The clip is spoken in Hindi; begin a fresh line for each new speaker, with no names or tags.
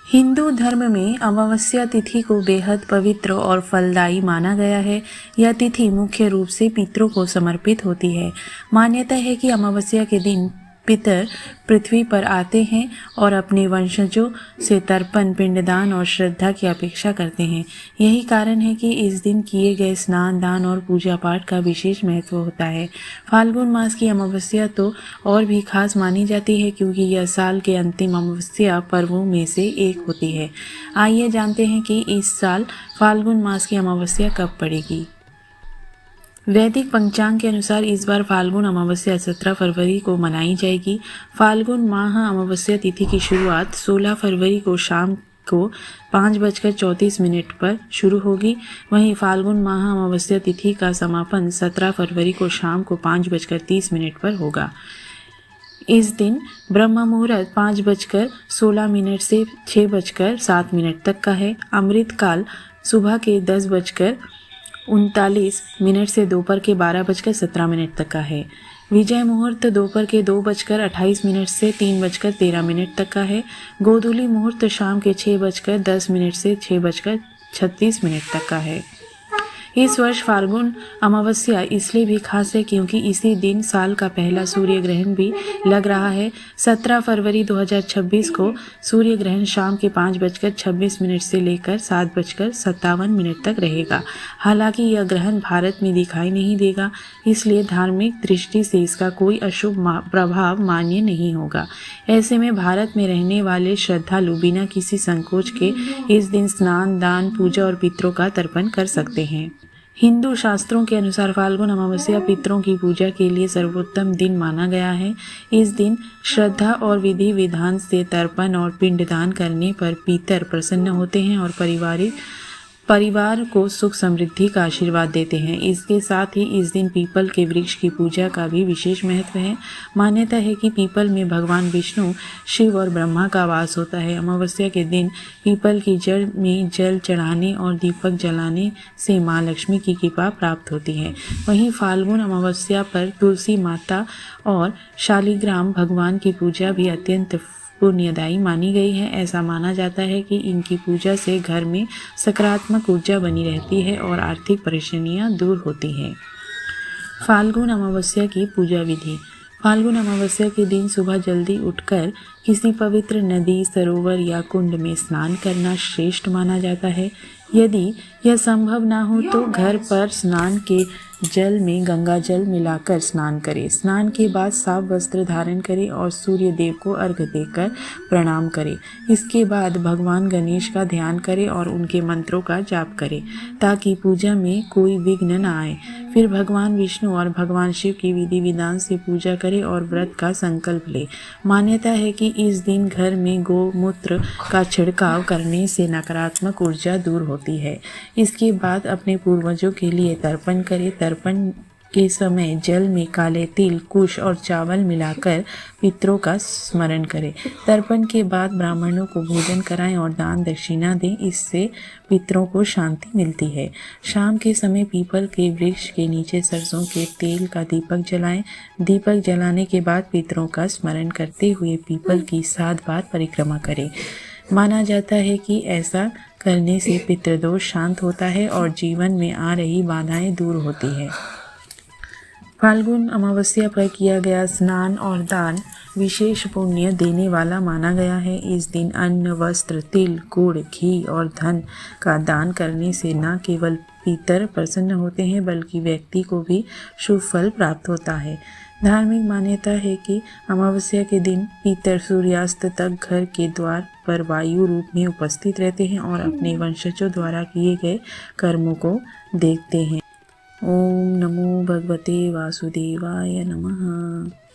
हिंदू धर्म में अमावस्या तिथि को बेहद पवित्र और फलदायी माना गया है। यह तिथि मुख्य रूप से पितरों को समर्पित होती है। मान्यता है कि अमावस्या के दिन पितर पृथ्वी पर आते हैं और अपने वंशजों से तर्पण, पिंडदान और श्रद्धा की अपेक्षा करते हैं। यही कारण है कि इस दिन किए गए स्नान, दान और पूजा पाठ का विशेष महत्व होता है। फाल्गुन मास की अमावस्या तो और भी खास मानी जाती है क्योंकि यह साल के अंतिम अमावस्या पर्वों में से एक होती है। आइए जानते हैं कि इस साल फाल्गुन मास की अमावस्या कब पड़ेगी। वैदिक पंचांग के अनुसार इस बार फाल्गुन अमावस्या 17 फरवरी को मनाई जाएगी। फाल्गुन माह अमावस्या तिथि की शुरुआत 16 फरवरी को शाम को 5:34 पर शुरू होगी। वहीं फाल्गुन माह अमावस्या तिथि का समापन 17 फरवरी को शाम को 5:30 पर होगा। इस दिन ब्रह्म मुहूर्त 5:16 से 6:07 तक का है। अमृत काल सुबह के 10:39 से दोपहर के 12:17 तक का है। विजय मुहूर्त दोपहर के 2:28 से 3:13 तक का है। गोधूली मुहूर्त शाम के 6:10 से 6:36 तक का है। इस वर्ष फाल्गुन अमावस्या इसलिए भी खास है क्योंकि इसी दिन साल का पहला सूर्य ग्रहण भी लग रहा है। 17 फरवरी 2026 को सूर्य ग्रहण शाम के 5:26 से लेकर 7:57 तक रहेगा। हालांकि यह ग्रहण भारत में दिखाई नहीं देगा, इसलिए धार्मिक दृष्टि से इसका कोई अशुभ प्रभाव मान्य नहीं होगा। ऐसे में भारत में रहने वाले श्रद्धालु बिना किसी संकोच के इस दिन स्नान, दान, पूजा और पितरों का तर्पण कर सकते हैं। हिंदू शास्त्रों के अनुसार फाल्गुन अमावस्या पितरों की पूजा के लिए सर्वोत्तम दिन माना गया है। इस दिन श्रद्धा और विधि विधान से तर्पण और पिंडदान करने पर पितर प्रसन्न होते हैं और परिवार को सुख समृद्धि का आशीर्वाद देते हैं। इसके साथ ही इस दिन पीपल के वृक्ष की पूजा का भी विशेष महत्व है। मान्यता है कि पीपल में भगवान विष्णु, शिव और ब्रह्मा का वास होता है। अमावस्या के दिन पीपल की जड़ में जल चढ़ाने और दीपक जलाने से माँ लक्ष्मी की कृपा प्राप्त होती है। वहीं फाल्गुन अमावस्या पर तुलसी माता और शालिग्राम भगवान की पूजा भी अत्यंत पुण्यदायी मानी गई है। ऐसा माना जाता है कि इनकी पूजा से घर में सकारात्मक ऊर्जा बनी रहती है और आर्थिक परेशानियां दूर होती हैं। फाल्गुन अमावस्या की पूजा विधि। फाल्गुन अमावस्या के दिन सुबह जल्दी उठकर किसी पवित्र नदी, सरोवर या कुंड में स्नान करना श्रेष्ठ माना जाता है। यदि यह संभव ना हो तो घर पर स्नान के जल में गंगा जल मिलाकर स्नान करें। स्नान के बाद साफ वस्त्र धारण करें और सूर्य देव को अर्घ्य देकर प्रणाम करें। इसके बाद भगवान गणेश का ध्यान करें और उनके मंत्रों का जाप करें ताकि पूजा में कोई विघ्न न आए। फिर भगवान विष्णु और भगवान शिव की विधि विधान से पूजा करें और व्रत का संकल्प लें। मान्यता है कि इस दिन घर में गोमूत्र का छिड़काव करने से नकारात्मक ऊर्जा दूर होती है। इसके बाद अपने पूर्वजों के लिए तर्पण करें। तर्पण के समय जल में काले तिल, कुश और चावल मिलाकर पितरों का स्मरण करें। तर्पण के बाद ब्राह्मणों को भोजन कराएं और दान दक्षिणा दें। इससे पितरों को शांति मिलती है। शाम के समय पीपल के वृक्ष के नीचे सरसों के तेल का दीपक जलाएं। दीपक जलाने के बाद पितरों का स्मरण करते हुए पीपल की 7 बार परिक्रमा करें। माना जाता है कि ऐसा करने से पितृदोष शांत होता है और जीवन में आ रही बाधाएं दूर होती है। फाल्गुन अमावस्या पर किया गया स्नान और दान विशेष पुण्य देने वाला माना गया है। इस दिन अन्न, वस्त्र, तिल, गुड़, घी और धन का दान करने से न केवल पितर प्रसन्न होते हैं बल्कि व्यक्ति को भी शुभ फल प्राप्त होता है। धार्मिक मान्यता है कि अमावस्या के दिन पितर सूर्यास्त तक घर के द्वार पर वायु रूप में उपस्थित रहते हैं और अपने वंशजों द्वारा किए गए कर्मों को देखते हैं। ओम नमो भगवते वासुदेवाय नमः।